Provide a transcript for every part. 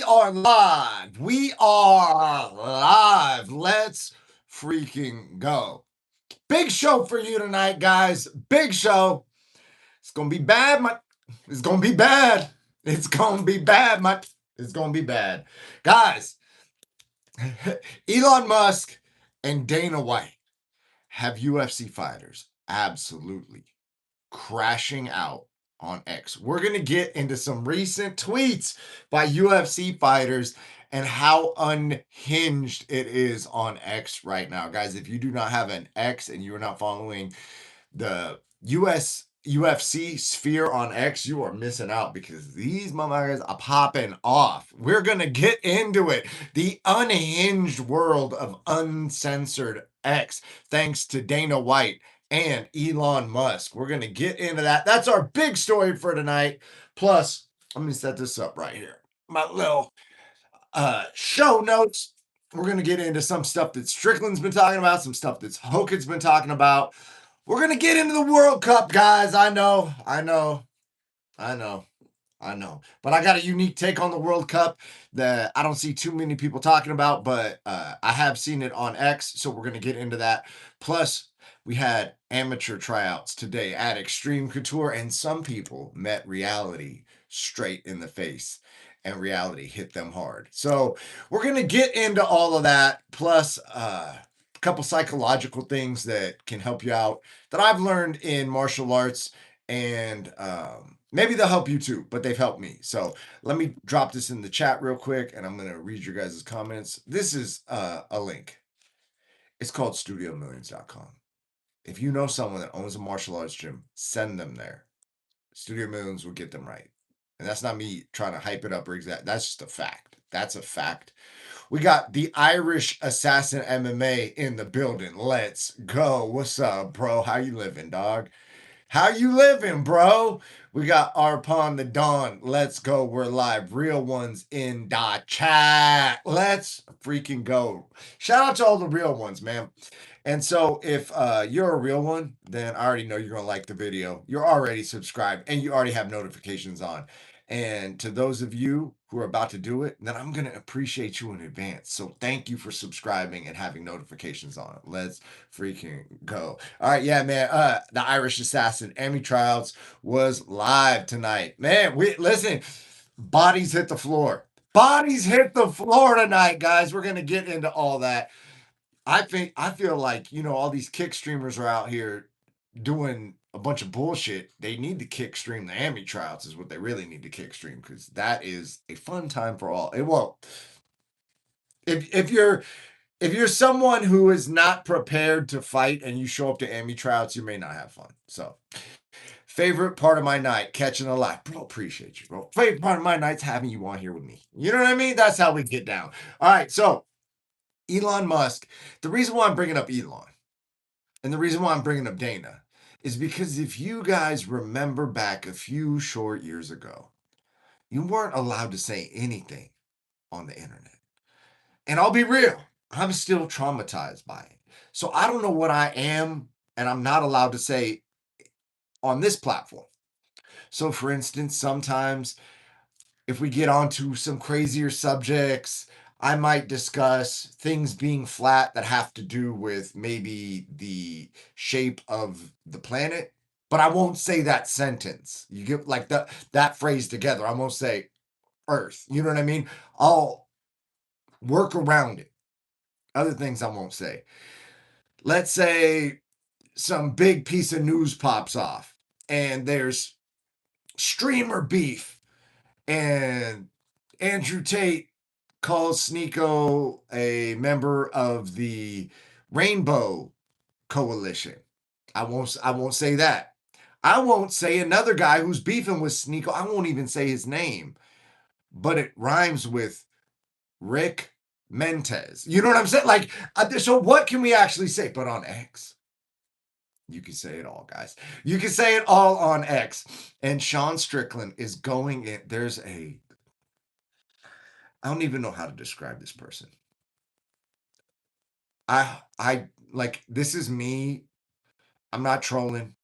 are live. We are live. Let's freaking go. Big show for you tonight, guys. Big show. It's gonna be bad, it's gonna be bad. It's gonna be bad, it's gonna be bad. Guys, Elon Musk and Dana White have UFC fighters absolutely crashing out on X. We're going to get into some recent tweets by UFC fighters and how unhinged it is on X right now. Guys, if you do not have an X and you're not following the UFC sphere on X, you are missing out because these motherfuckers are popping off. We're going to get into it. The unhinged world of uncensored X, thanks to Dana White and Elon Musk. We're going to get into that. That's our big story for tonight. Plus, let me set this up right here. My little show notes. We're going to get into some stuff that Strickland's been talking about, some stuff that's Hogan's been talking about. We're going to get into the World Cup, guys. I know. But I got a unique take on the World Cup that I don't see too many people talking about, but I have seen it on X, so we're going to get into that. Plus, we had amateur tryouts today at Extreme Couture, and some people met reality straight in the face, and reality hit them hard. So we're going to get into all of that, plus a couple psychological things that can help you out that I've learned in martial arts, and maybe they'll help you too, but they've helped me. So let me drop this in the chat real quick, and I'm going to read your guys' comments. This is a link. It's called StudioMillions.com. If you know someone that owns a martial arts gym, send them there. Studio Millions will get them right. And that's not me trying to hype it up or exact. That's just a fact. That's a fact. We got the Irish Assassin MMA in the building. Let's go. What's up, bro? How you living, dog? How you living, bro? We got Arpon the Dawn. Let's go. We're live. Real ones in the chat. Let's freaking go. Shout out to all the real ones, man. And so if you're a real one, then I already know you're going to like the video. You're already subscribed and you already have notifications on. And to those of you who are about to do it, then I'm going to appreciate you in advance. So thank you for subscribing and having notifications on. Let's freaking go. All right, yeah, man. The Irish Assassin Emmy Trials was live tonight. Man, listen, bodies hit the floor. Bodies hit the floor tonight, guys. We're going to get into all that. I feel like, all these kick streamers are out here doing a bunch of bullshit. They need to kick stream the Emmy Trials is what they really need to kick stream, because that is a fun time for all. It won't. If you're someone who is not prepared to fight and you show up to Emmy Trials, you may not have fun. So, favorite part of my night, catching a live. Bro, appreciate you, bro. Favorite part of my night's having you on here with me. You know what I mean? That's how we get down. All right, so Elon Musk, the reason why I'm bringing up Elon and the reason why I'm bringing up Dana is because if you guys remember back a few short years ago, you weren't allowed to say anything on the internet. And I'll be real, I'm still traumatized by it. So I don't know what I am and I'm not allowed to say on this platform. So, for instance, sometimes if we get onto some crazier subjects, I might discuss things being flat that have to do with maybe the shape of the planet, but I won't say that sentence. You get like that phrase together. I won't say Earth. You know what I mean? I'll work around it. Other things I won't say. Let's say some big piece of news pops off and there's streamer beef and Andrew Tate calls Sneeko a member of the Rainbow Coalition. I won't say that. I won't say another guy who's beefing with Sneeko. I won't even say his name, but it rhymes with Rick Mentes. You know what I'm saying? Like, so what can we actually say? But on X, you can say it all, guys. You can say it all on X. And Sean Strickland is going in. I don't even know how to describe this person. I like, this is me. I'm not trolling.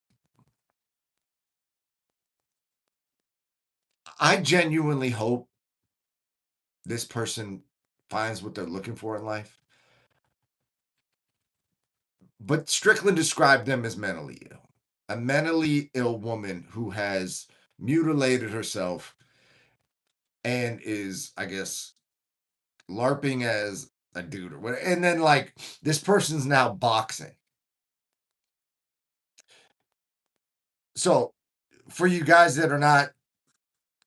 I genuinely hope this person finds what they're looking for in life. But Strickland described them as mentally ill. A mentally ill woman who has mutilated herself and is, I guess, LARPing as a dude or whatever. And then, like, this person's now boxing. So, for you guys that are not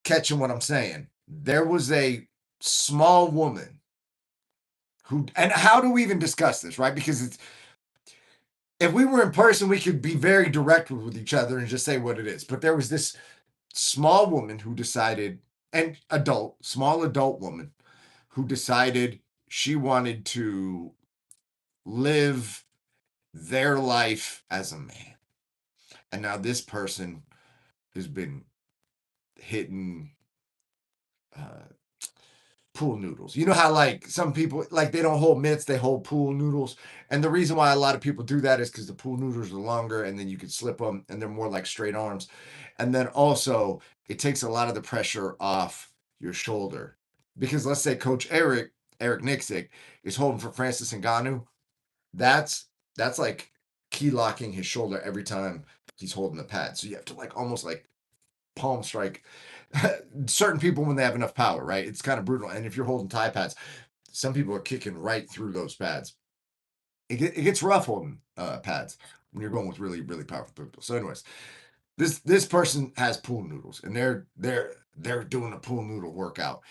catching what I'm saying, there was a small woman who, and how do we even discuss this, right? Because it's, if we were in person, we could be very direct with each other and just say what it is. But there was this small woman who decided, and small adult woman who decided she wanted to live their life as a man. And now this person has been hitting uh, pool noodles. You know how, like, some people, like, they don't hold mitts, they hold pool noodles. And the reason why a lot of people do that is because the pool noodles are longer and then you can slip them and they're more like straight arms. And then also, it takes a lot of the pressure off your shoulder. Because let's say Coach Eric Nixick, is holding for Francis Ngannou. That's like key locking his shoulder every time he's holding the pad. So you have to, like, almost like palm strike certain people when they have enough power, right? It's kind of brutal. And if you're holding Thai pads, some people are kicking right through those pads. It gets rough holding pads when you're going with really, really powerful people. So, anyways, this person has pool noodles, and they're doing a pool noodle workout.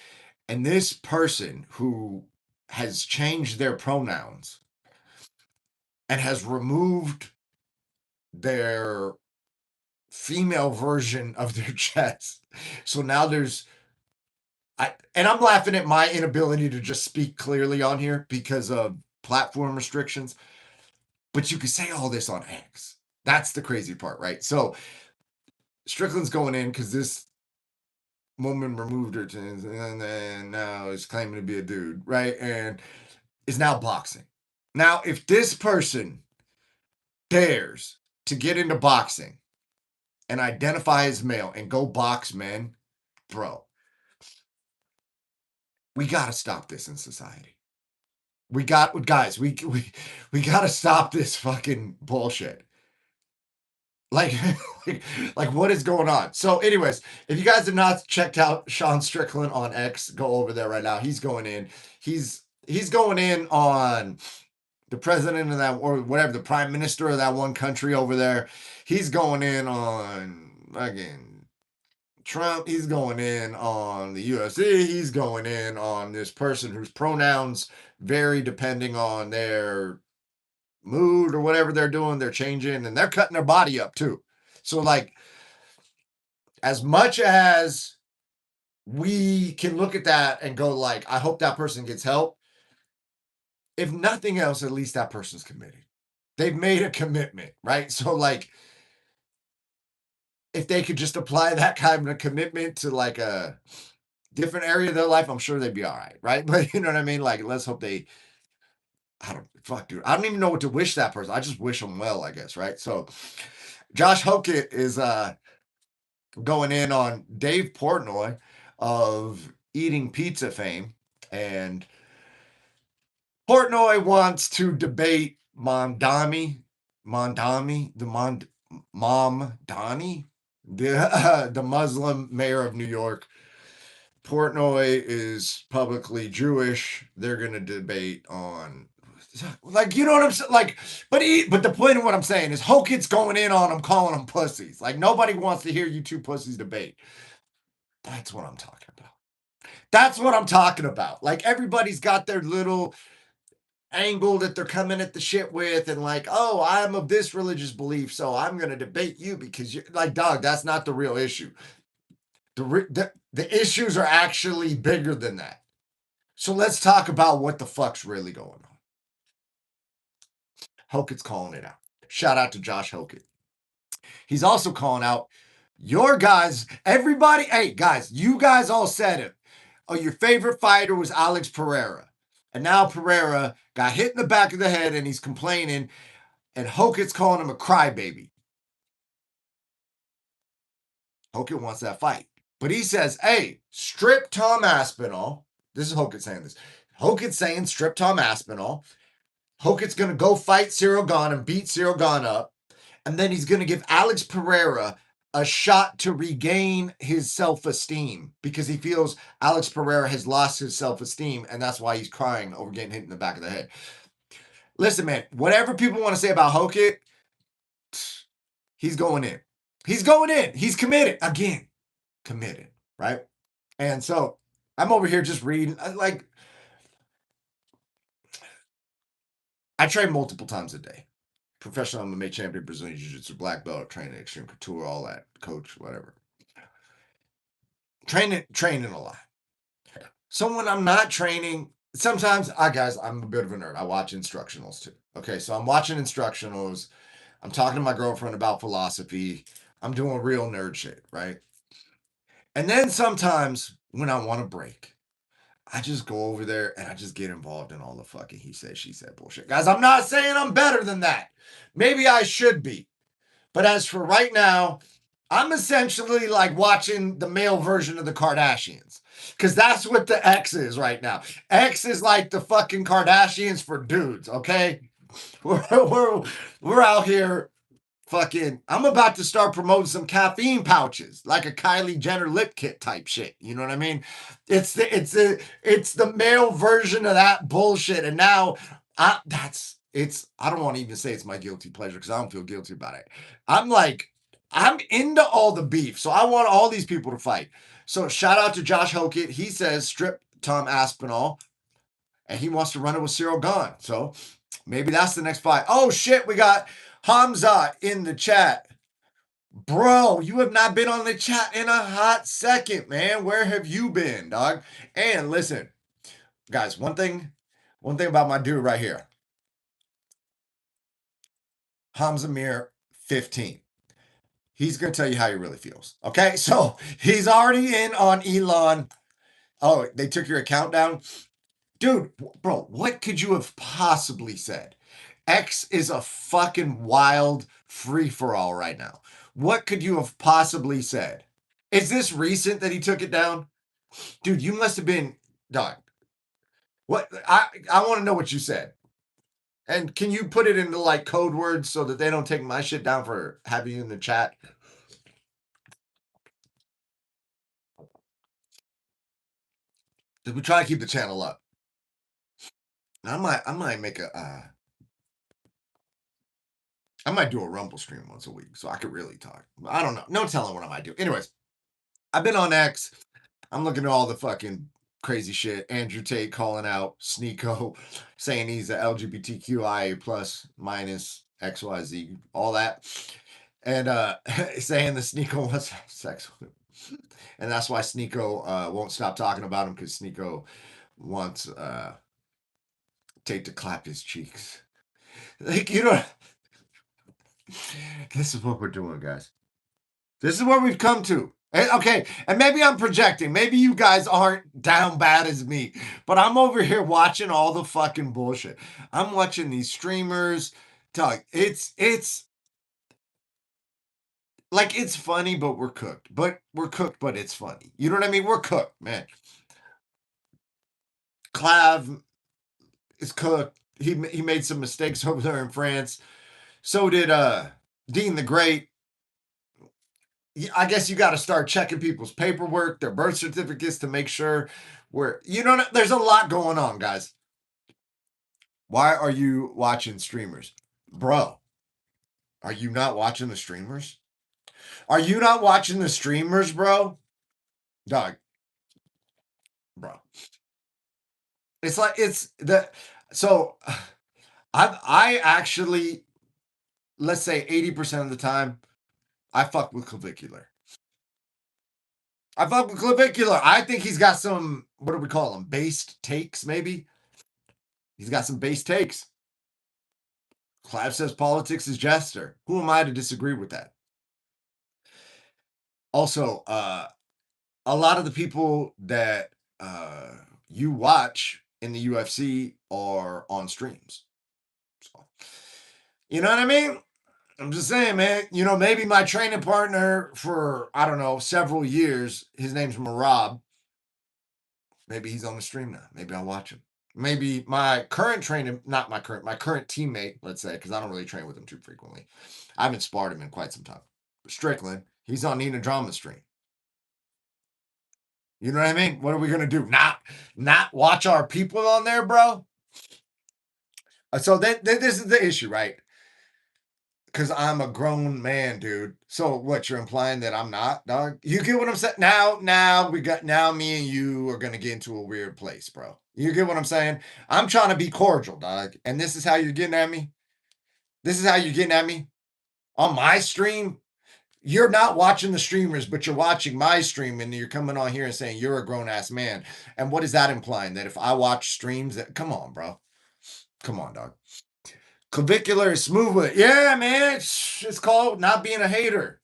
And this person who has changed their pronouns and has removed their female version of their chest. So now I'm laughing at my inability to just speak clearly on here because of platform restrictions. But you could say all this on X. That's the crazy part, right? So Strickland's going in because this woman removed her tins and then now is claiming to be a dude, right? And is now boxing. Now, if this person dares to get into boxing and identify as male and go box men, bro, we got to stop this in society. We got to stop this fucking bullshit. Like, like what is going on? So, anyways, if you guys have not checked out Sean Strickland on X, go over there right now. He's going in. He's going in on the president of that, or whatever, the prime minister of that one country over there. He's going in on, again, Trump. He's going in on the UFC. He's going in on this person whose pronouns vary depending on their mood or whatever they're doing. They're changing and they're cutting their body up too. So, like, as much as we can look at that and go, like, I hope that person gets help, if nothing else, at least that person's committed. They've made a commitment, right? So, like, if they could just apply that kind of commitment to, like, a different area of their life, I'm sure they'd be all right, right? But you know what I mean? Like, let's hope they, I don't, fuck, dude. I don't even know what to wish that person. I just wish them well, I guess, right? So, Josh Hokett is going in on Dave Portnoy of Eating Pizza fame. And Portnoy wants to debate Mamdani, the Muslim mayor of New York. Portnoy is publicly Jewish. They're going to debate on, like, you know what I'm saying? Like, but the point of what I'm saying is Hokett's going in on them, calling them pussies. Like, nobody wants to hear you two pussies debate. That's what I'm talking about. That's what I'm talking about. Like, everybody's got their little angle that they're coming at the shit with, and like, oh, I'm of this religious belief, so I'm going to debate you because you're like, dog, that's not the real issue. The issues are actually bigger than that. So let's talk about what the fuck's really going on. Hokett's calling it out. Shout out to Josh Hokett. He's also calling out your guys, everybody. Hey, guys, you guys all said it. Oh, your favorite fighter was Alex Pereira. And now Pereira got hit in the back of the head and he's complaining. And Hokett's calling him a crybaby. Hokett wants that fight. But he says, hey, strip Tom Aspinall This is Hokit saying this. Hokit saying strip Tom Aspinall. Hokit's going to go fight Cyril Gane and beat Cyril Gane up. And then he's going to give Alex Pereira a shot to regain his self-esteem because he feels Alex Pereira has lost his self-esteem, and that's why he's crying over getting hit in the back of the head. Listen, man, whatever people want to say about Hokit, he's going in. He's going in. He's committed. Again, committed, right? And so I'm over here just reading. Like, I train multiple times a day. Professional MMA champion, Brazilian Jiu-Jitsu, black belt, training, extreme couture, all that, coach, whatever. Training a lot. So when I'm not training, sometimes, guys, I'm a bit of a nerd. I watch instructionals too. Okay, so I'm watching instructionals. I'm talking to my girlfriend about philosophy. I'm doing real nerd shit, right? And then sometimes when I want to break, I just go over there and I just get involved in all the fucking he said, she said bullshit. Guys, I'm not saying I'm better than that. Maybe I should be. But as for right now, I'm essentially like watching the male version of the Kardashians. Because that's what the X is right now. X is like the fucking Kardashians for dudes, okay? We're out here fucking. I'm about to start promoting some caffeine pouches, like a Kylie Jenner lip kit type shit. You know what I mean? It's the male version of that bullshit. And now I don't want to even say it's my guilty pleasure because I don't feel guilty about it. I'm into all the beef. So I want all these people to fight. So shout out to Josh Hokit. He says strip Tom Aspinall. And he wants to run it with Cyril Gane. So maybe that's the next fight. Oh shit, we got Hamza in the chat. Bro, you have not been on the chat in a hot second, man. Where have you been, dog? And listen, guys, one thing about my dude right here. Hamza Mir, 15. He's going to tell you how he really feels. Okay? So he's already in on Elon. Oh, they took your account down? Dude, bro, what could you have possibly said? X is a fucking wild free for all right now. What could you have possibly said? Is this recent that he took it down? Dude, you must have been done. What I want to know what you said. And can you put it into like code words so that they don't take my shit down for having you in the chat? We try to keep the channel up. I might make I might do a Rumble stream once a week so I could really talk. I don't know. No telling what I might do. Anyways, I've been on X. I'm looking at all the fucking crazy shit. Andrew Tate calling out Sneeko, saying he's a LGBTQIA plus minus XYZ, all that. And saying the Sneeko wants to have sex with him. And that's why Sneeko won't stop talking about him because Sneeko wants Tate to clap his cheeks. Like, you know, this is what we're doing, guys. This is where we've come to. Okay, and maybe I'm projecting. Maybe you guys aren't down bad as me, but I'm over here watching all the fucking bullshit. I'm watching these streamers talk. It's like it's funny, but we're cooked. But we're cooked, but it's funny. You know what I mean? We're cooked, man. Clav is cooked. He made some mistakes over there in France. So did Dean the Great. I guess you got to start checking people's paperwork, their birth certificates to make sure there's a lot going on, guys. Why are you watching streamers? Bro, are you not watching the streamers? Are you not watching the streamers, bro? Dog, bro. It's like it's the so I actually, let's say 80% of the time, I fuck with Clavicular. I think he's got some, what do we call them? Based takes, maybe? He's got some base takes. Clav says politics is jester. Who am I to disagree with that? Also, a lot of the people that you watch in the UFC are on streams. So, you know what I mean? I'm just saying, man. Maybe my training partner for, I don't know, several years, his name's Marab. Maybe he's on the stream now. Maybe I'll watch him. Maybe my current trainer, not my current, my current teammate, let's say, because I don't really train with him too frequently. I haven't sparred him in quite some time. Strickland, he's on Nina Drama stream. You know what I mean? What are we gonna do? Not watch our people on there, bro? So this is the issue, right? Because I'm a grown man, dude. So what, you're implying that I'm not, dog? You get what I'm saying? Now me and you are gonna get into a weird place, bro. You get what I'm saying? I'm trying to be cordial, dog. And this is how you're getting at me? This is how you're getting at me? On my stream? You're not watching the streamers, but you're watching my stream, and you're coming on here and saying you're a grown ass man. And what is that implying? That if I watch streams that, come on, bro. Come on, dog. Clavicular is smooth with it. Yeah, man. It's called not being a hater.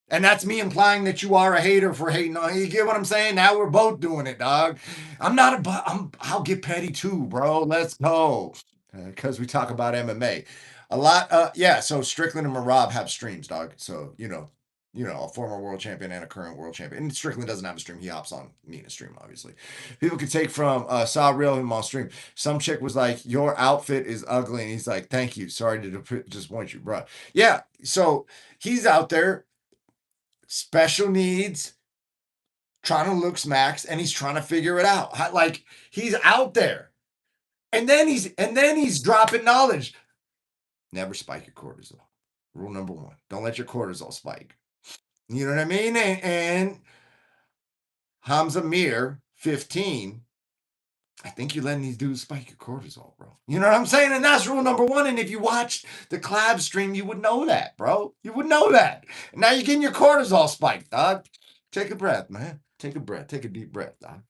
And that's me implying that you are a hater for hating on. You get what I'm saying? Now we're both doing it, dog. I'll get petty too, bro. Let's go. Because we talk about MMA. A lot, yeah. So Strickland and Marab have streams, dog. So, a former world champion and a current world champion. And Strickland doesn't have a stream. He hops on Nina's stream, obviously. People could take from saw real him on stream. Some chick was like, "Your outfit is ugly," and he's like, "Thank you. Sorry to disappoint you, bro." Yeah. So he's out there, special needs, trying to look smacks, and he's trying to figure it out. Like, he's out there, and then he's dropping knowledge. Never spike your cortisol. Rule number one: don't let your cortisol spike. You know what I mean? And Hamza Mir, 15. I think you're letting these dudes spike your cortisol, bro. You know what I'm saying? And that's rule number one. And if you watched the collab stream, you would know that, bro. You would know that. And now you're getting your cortisol spiked, dog. Take a breath, man. Take a breath. Take a deep breath, dog.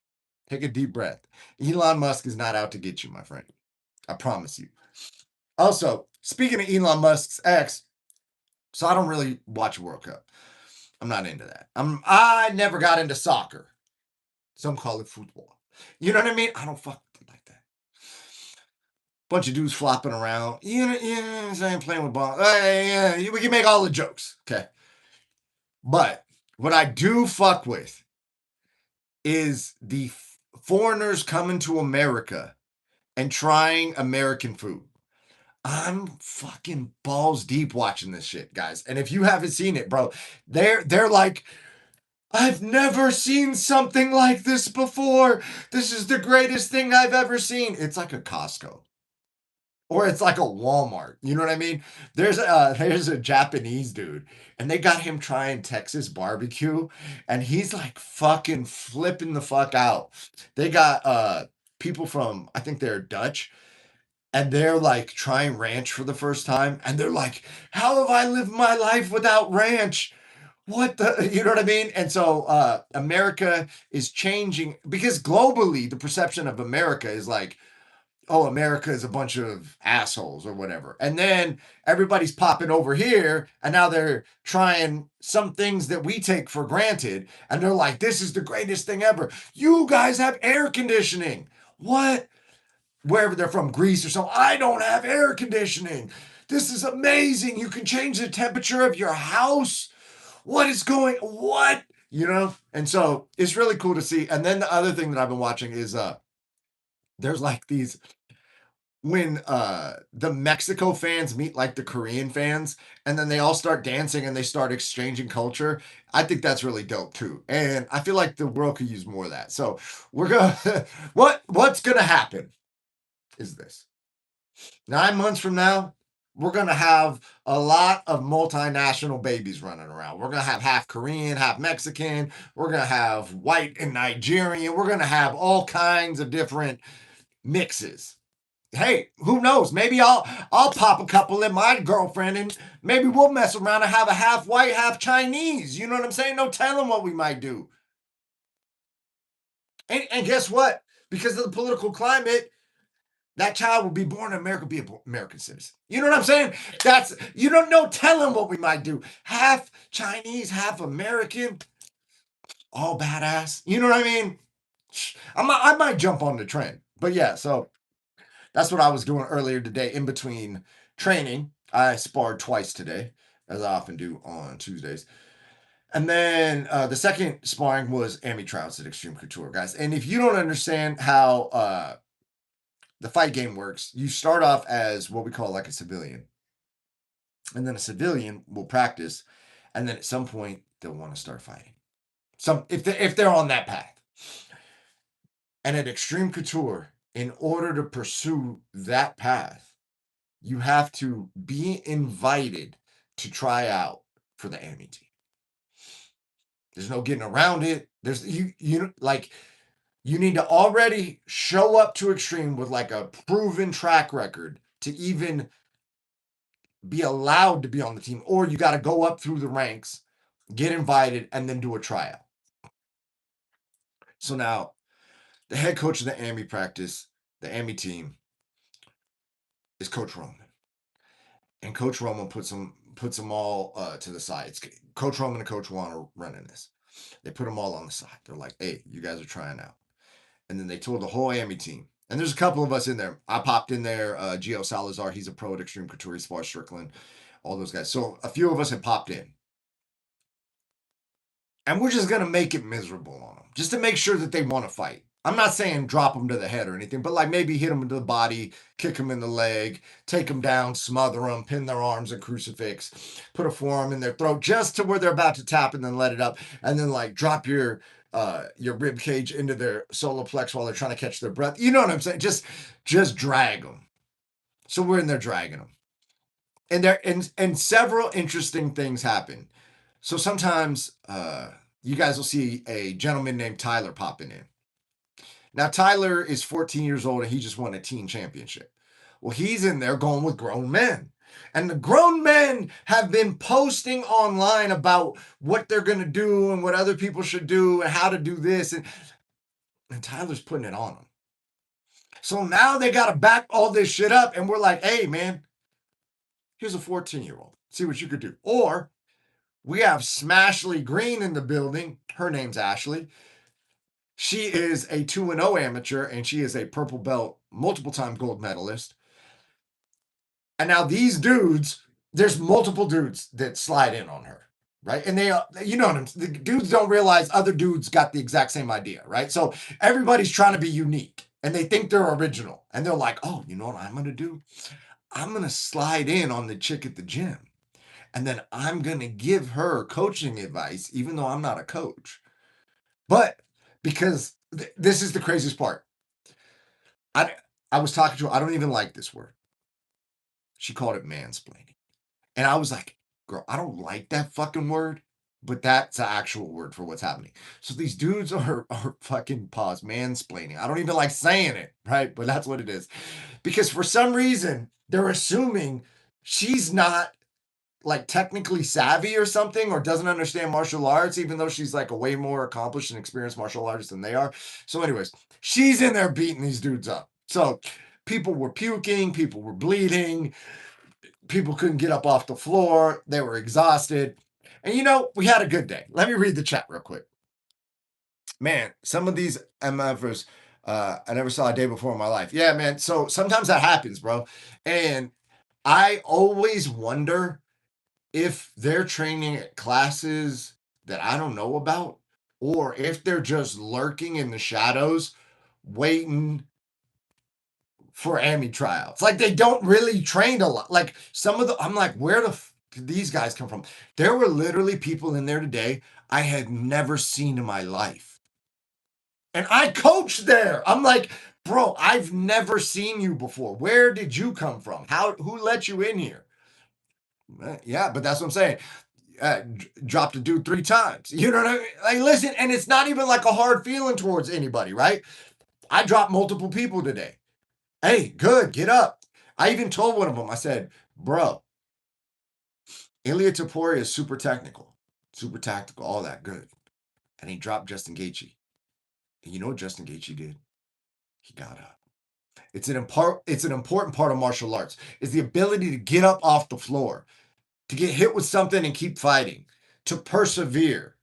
Take a deep breath. Elon Musk is not out to get you, my friend. I promise you. Also, speaking of Elon Musk's ex, so I don't really watch World Cup. I'm not into that. I never got into soccer. Some call it football. You know what I mean? I don't fuck with it like that. Bunch of dudes flopping around. You know what I'm saying? Playing with ball. Yeah, we can make all the jokes. Okay. But what I do fuck with is the foreigners coming to America and trying American food. I'm fucking balls deep watching this shit, guys. And if you haven't seen it, bro, they're like, "I've never seen something like this before. This is the greatest thing I've ever seen." It's like a Costco. Or it's like a Walmart. You know what I mean? There's a Japanese dude, and they got him trying Texas barbecue, and he's like fucking flipping the fuck out. They got people from, I think they're Dutch, and they're like trying ranch for the first time, and they're like, "How have I lived my life without ranch? What the," you know what I mean? And so America is changing, because globally the perception of America is like, "Oh, America is a bunch of assholes," or whatever. And then everybody's popping over here, and now they're trying some things that we take for granted, and they're like, "This is the greatest thing ever. You guys have air conditioning." What? Wherever they're from, Greece or something. "I don't have air conditioning. This is amazing. You can change the temperature of your house. What is going, what?" And so it's really cool to see. And then the other thing that I've been watching is there's like these, when the Mexico fans meet like the Korean fans, and then they all start dancing and they start exchanging culture. I think that's really dope too. And I feel like the world could use more of that. So we're gonna what's gonna happen is this. 9 months from now, we're going to have a lot of multinational babies running around. We're going to have half Korean, half Mexican. We're going to have white and Nigerian. We're going to have all kinds of different mixes. Hey, who knows? Maybe I'll pop a couple in my girlfriend, and maybe we'll mess around and have a half white, half Chinese. You know what I'm saying? No telling what we might do. And guess what? Because of the political climate, that child will be born in America, be an American citizen. You know what I'm saying? You don't know telling what we might do. Half Chinese, half American, all badass. You know what I mean? I might jump on the trend. But yeah, so that's what I was doing earlier today in between training. I sparred twice today, as I often do on Tuesdays. And then the second sparring was Amy Trout's at Extreme Couture, guys. And if you don't understand how the fight game works, you start off as what we call like a civilian. And then a civilian will practice. And then at some point, they'll want to start fighting. If they're on that path. And at Extreme Couture, in order to pursue that path, you have to be invited to try out for the Amy team. There's no getting around it. There's you need to already show up to Extreme with like a proven track record to even be allowed to be on the team, or you got to go up through the ranks, get invited, and then do a tryout. So now, the head coach of the Amy practice, the Amy team, is Coach Roman, and Coach Roman puts them all to the side. It's Coach Roman and Coach Juan are running this. They put them all on the side. They're like, "Hey, you guys are trying out." And then they told the whole Amy team. And there's a couple of us in there. I popped in there. Gio Salazar, he's a pro at Extreme Couture. He's Spar Strickland, all those guys. So a few of us had popped in. And we're just going to make it miserable on them, just to make sure that they want to fight. I'm not saying drop them to the head or anything, but like maybe hit them into the body, kick them in the leg, take them down, smother them, pin their arms in crucifix, put a forearm in their throat just to where they're about to tap and then let it up. And then like drop your rib cage into their solar plex while they're trying to catch their breath. You know what I'm saying? Just drag them. So we're in there dragging them. And several interesting things happen. So sometimes you guys will see a gentleman named Tyler popping in. Now, Tyler is 14 years old and he just won a teen championship. Well, he's in there going with grown men. And the grown men have been posting online about what they're going to do and what other people should do and how to do this. And Tyler's putting it on them. So now they got to back all this shit up. And we're like, hey, man, here's a 14-year-old. See what you could do. Or we have Smashley Green in the building. Her name's Ashley. She is a 2-0 amateur, and she is a purple belt, multiple-time gold medalist. And now these dudes, there's multiple dudes that slide in on her, right? And they, you know, the dudes don't realize other dudes got the exact same idea, right? So everybody's trying to be unique, and they think they're original. And they're like, oh, you know what I'm going to do? I'm going to slide in on the chick at the gym. And then I'm going to give her coaching advice, even though I'm not a coach. But because this is the craziest part. I was talking to her. I don't even like this word. She called it mansplaining. And I was like, girl, I don't like that fucking word, but that's the actual word for what's happening. So these dudes are fucking mansplaining. I don't even like saying it, right? But that's what it is. Because for some reason, they're assuming she's not like technically savvy or something, or doesn't understand martial arts, even though she's like a way more accomplished and experienced martial artist than they are. So anyways, she's in there beating these dudes up. So people were puking, people were bleeding, people couldn't get up off the floor, they were exhausted. And you know, we had a good day. Let me read the chat real quick. Man, some of these MFers I never saw a day before in my life. Yeah, man. So sometimes that happens, bro. And I always wonder if they're training at classes that I don't know about, or if they're just lurking in the shadows, waiting for Amy trials. Like they don't really train a lot. Like some of the, I'm like, where did these guys come from? There were literally people in there today I had never seen in my life. And I coached there. I'm like, bro, I've never seen you before. Where did you come from? Who let you in here? Yeah, but that's what I'm saying. Dropped a dude 3 times. You know what I mean? Like, listen, and it's not even like a hard feeling towards anybody, right? I dropped multiple people today. Hey, good, get up. I even told one of them, I said, bro, Ilya Topuria is super technical, super tactical, all that good. And he dropped Justin Gaethje. And you know what Justin Gaethje did? He got up. It's an important part of martial arts, is the ability to get up off the floor, to get hit with something and keep fighting, to persevere,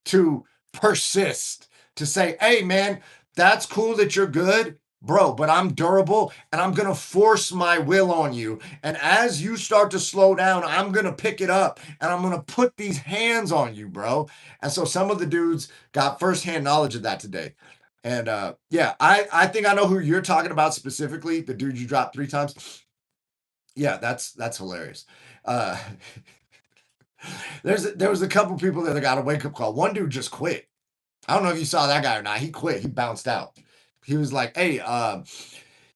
to persist, to say, hey, man, that's cool that you're good, bro, but I'm durable and I'm gonna force my will on you. And as you start to slow down, I'm gonna pick it up and I'm gonna put these hands on you, bro. And so some of the dudes got firsthand knowledge of that today. And yeah, I think I know who you're talking about specifically, the dude you dropped 3 times. Yeah, that's hilarious. Uh there was a couple people there that got a wake up call. One dude just quit. I don't know if you saw that guy or not. He quit. He bounced out. He was like, "Hey,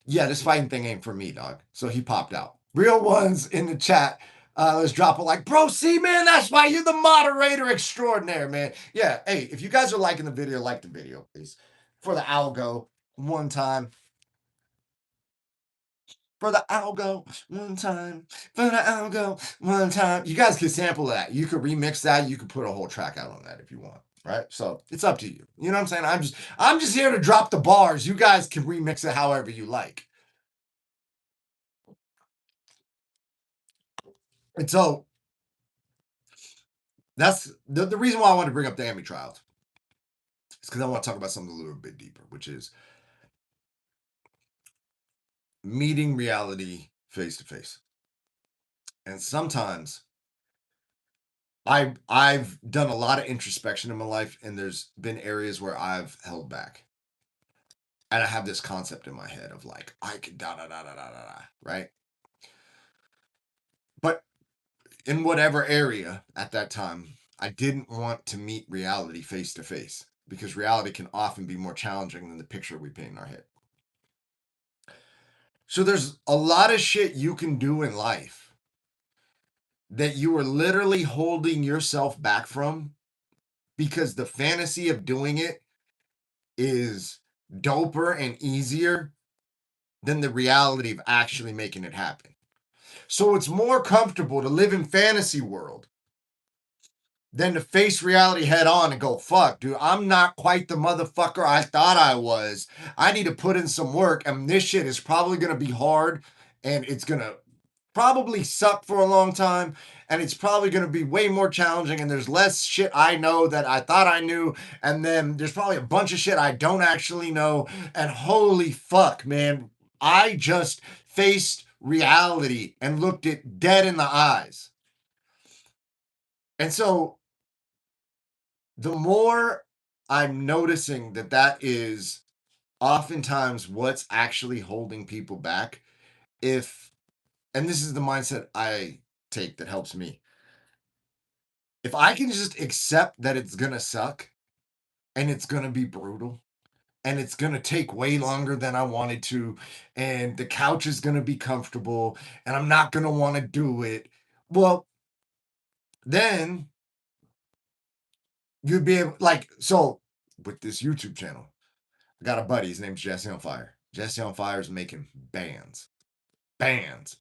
yeah, this fighting thing ain't for me, dog." So he popped out. Real ones in the chat. Let's drop it like, bro, see, man, that's why you're the moderator extraordinaire, man. Yeah, hey, if you guys are liking the video, like the video, please. For the algo, one time. For the algo, one time. For the algo, one time. You guys can sample that. You could remix that. You could put a whole track out on that if you want. Right? So it's up to you. You know what I'm saying? I'm just here to drop the bars. You guys can remix it however you like. And so that's the reason why I want to bring up the Emmy trials. Is because I want to talk about something a little bit deeper, which is meeting reality face to face. And sometimes I've done a lot of introspection in my life, and there's been areas where I've held back. And I have this concept in my head of like, I could da da da da da da, right? But in whatever area at that time, I didn't want to meet reality face to face because reality can often be more challenging than the picture we paint in our head. So there's a lot of shit you can do in life that you are literally holding yourself back from because the fantasy of doing it is doper and easier than the reality of actually making it happen. So it's more comfortable to live in fantasy world than to face reality head on and go, fuck, dude, I'm not quite the motherfucker I thought I was. I need to put in some work, and this shit is probably gonna be hard, and it's gonna probably suck for a long time, and it's probably gonna be way more challenging, and there's less shit I know that I thought I knew, and then there's probably a bunch of shit I don't actually know, and holy fuck, man, I just faced reality and looked it dead in the eyes. And so the more I'm noticing that that is oftentimes what's actually holding people back, if, and this is the mindset I take that helps me, if I can just accept that it's gonna suck and it's gonna be brutal and it's gonna take way longer than I wanted to, and the couch is gonna be comfortable and I'm not gonna wanna do it, well, then you'd be able, like, so with this YouTube channel, I got a buddy. His name's Jesse on Fire. Jesse on Fire is making bands, bands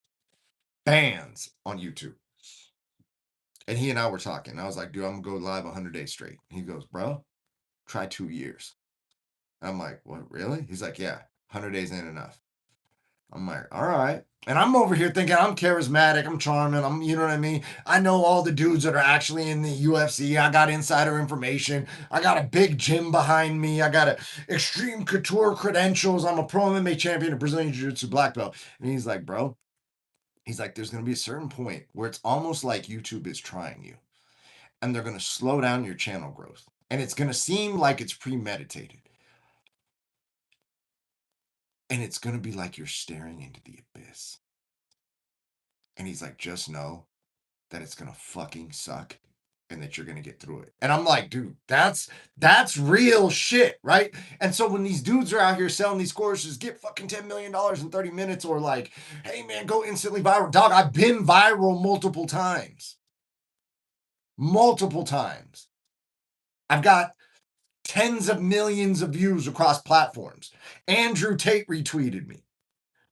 on YouTube. And he and I were talking. I was like, dude, I'm gonna go live 100 days straight. He goes, bro, try 2 years. I'm like, what, really? He's like, yeah, 100 days ain't enough. I'm like, all right. And I'm over here thinking I'm charismatic, I'm charming, you know what I mean? I know all the dudes that are actually in the UFC. I got insider information. I got a big gym behind me. I got a extreme couture credentials. I'm a pro MMA champion, a Brazilian Jiu-Jitsu black belt. And he's like, bro, he's like, there's going to be a certain point where it's almost like YouTube is trying you. And they're going to slow down your channel growth. And it's going to seem like it's premeditated. And it's going to be like you're staring into the abyss. And he's like, just know that it's gonna fucking suck and that you're gonna get through it. And I'm like, dude, that's real shit, right? And so when these dudes are out here selling these courses, get fucking $10 million in 30 minutes, or like, hey man, go instantly viral. Dog, I've been viral multiple times. Multiple times. I've got tens of millions of views across platforms. Andrew Tate retweeted me.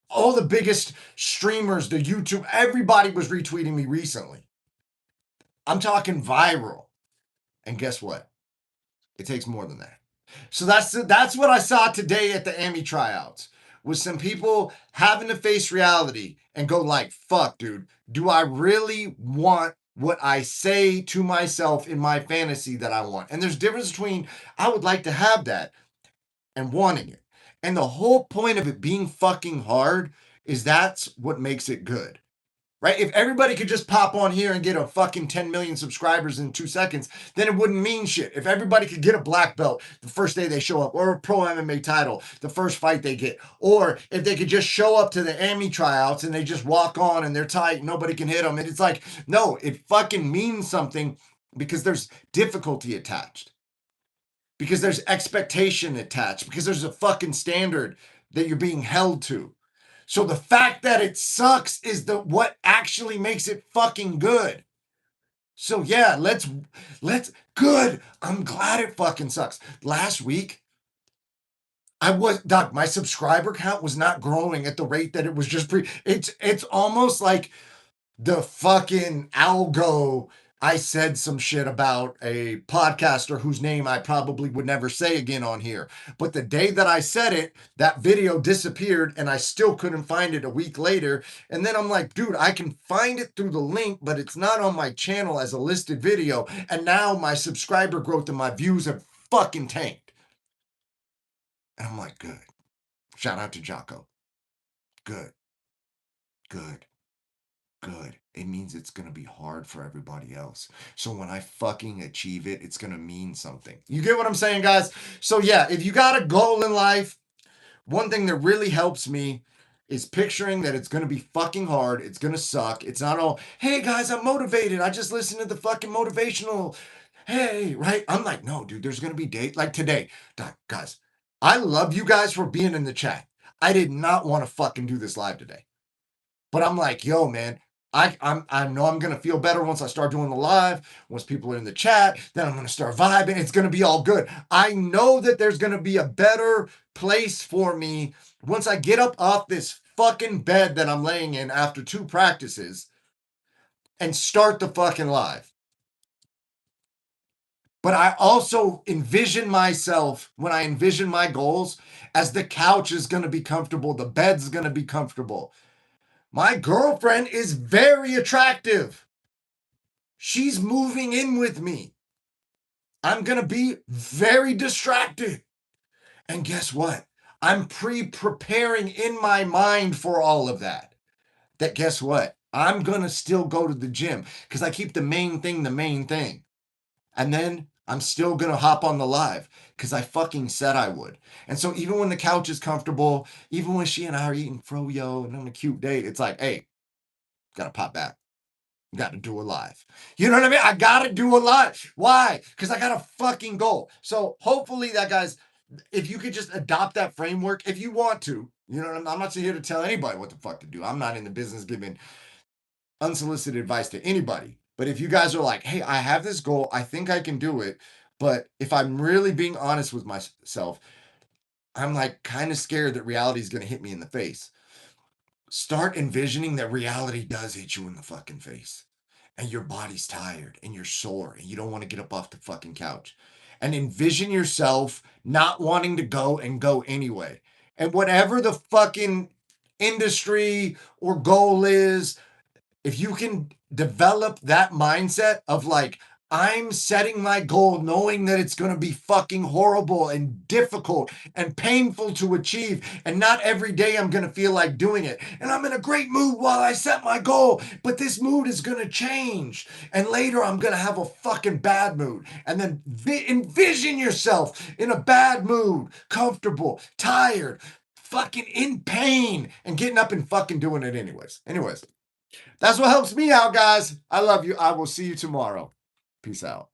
All the biggest streamers, the YouTube, everybody was retweeting me recently. I'm talking viral. And guess what? It takes more than that. So that's what I saw today at the Emmy tryouts. Was some people having to face reality and go like, fuck, dude, do I really want what I say to myself in my fantasy that I want? And there's difference between I would like to have that and wanting it. And the whole point of it being fucking hard is that's what makes it good. Right? If everybody could just pop on here and get a fucking 10 million subscribers in 2 seconds, then it wouldn't mean shit. If everybody could get a black belt the first day they show up, or a pro MMA title the first fight they get, or if they could just show up to the AMI tryouts and they just walk on and they're tight, nobody can hit them. And it's like, no, it fucking means something because there's difficulty attached, because there's expectation attached, because there's a fucking standard that you're being held to. So the fact that it sucks is what actually makes it fucking good. So yeah, let's good. I'm glad it fucking sucks. Last week, my subscriber count was not growing at the rate that it was just it's almost like the fucking algo. I said some shit about a podcaster whose name I probably would never say again on here. But the day that I said it, that video disappeared and I still couldn't find it a week later. And then I'm like, dude, I can find it through the link, but it's not on my channel as a listed video. And now my subscriber growth and my views have fucking tanked. And I'm like, good. Shout out to Jocko. Good. Good. Good. It means it's going to be hard for everybody else. So when I fucking achieve it, it's going to mean something. You get what I'm saying, guys? So yeah, if you got a goal in life, one thing that really helps me is picturing that it's going to be fucking hard. It's going to suck. It's not all, hey guys, I'm motivated. I just listened to the fucking motivational. Hey, right? I'm like, no, dude, there's going to be days like today. Guys, I love you guys for being in the chat. I did not want to fucking do this live today. But I'm like, yo, man, I know I'm gonna feel better once I start doing the live. Once people are in the chat, then I'm gonna start vibing. It's gonna be all good. I know that there's gonna be a better place for me once I get up off this fucking bed that I'm laying in after 2 practices and start the fucking live. But I also envision myself, when I envision my goals, as the couch is gonna be comfortable, the bed's gonna be comfortable. My girlfriend is very attractive. She's moving in with me. I'm going to be very distracted. And guess what? I'm preparing in my mind for all of that. That guess what? I'm going to still go to the gym because I keep the main thing the main thing. And then I'm still going to hop on the live because I fucking said I would. And so even when the couch is comfortable, even when she and I are eating froyo and on a cute date, it's like, hey, gotta pop back. Got to do a live. You know what I mean? I got to do a live. Why? Because I got a fucking goal. So hopefully that, guys, if you could just adopt that framework, if you want to, you know what I'm not here to tell anybody what the fuck to do. I'm not in the business giving unsolicited advice to anybody. But if you guys are like, hey, I have this goal, I think I can do it. But if I'm really being honest with myself, I'm like kind of scared that reality is going to hit me in the face. Start envisioning that reality does hit you in the fucking face and your body's tired and you're sore and you don't want to get up off the fucking couch. And envision yourself not wanting to go and go anyway. And whatever the fucking industry or goal is, if you can develop that mindset of like, I'm setting my goal knowing that it's going to be fucking horrible and difficult and painful to achieve. And not every day I'm going to feel like doing it. And I'm in a great mood while I set my goal, but this mood is going to change. And later I'm going to have a fucking bad mood. And then envision yourself in a bad mood, comfortable, tired, fucking in pain, and getting up and fucking doing it anyways. Anyways. That's what helps me out, guys. I love you. I will see you tomorrow. Peace out.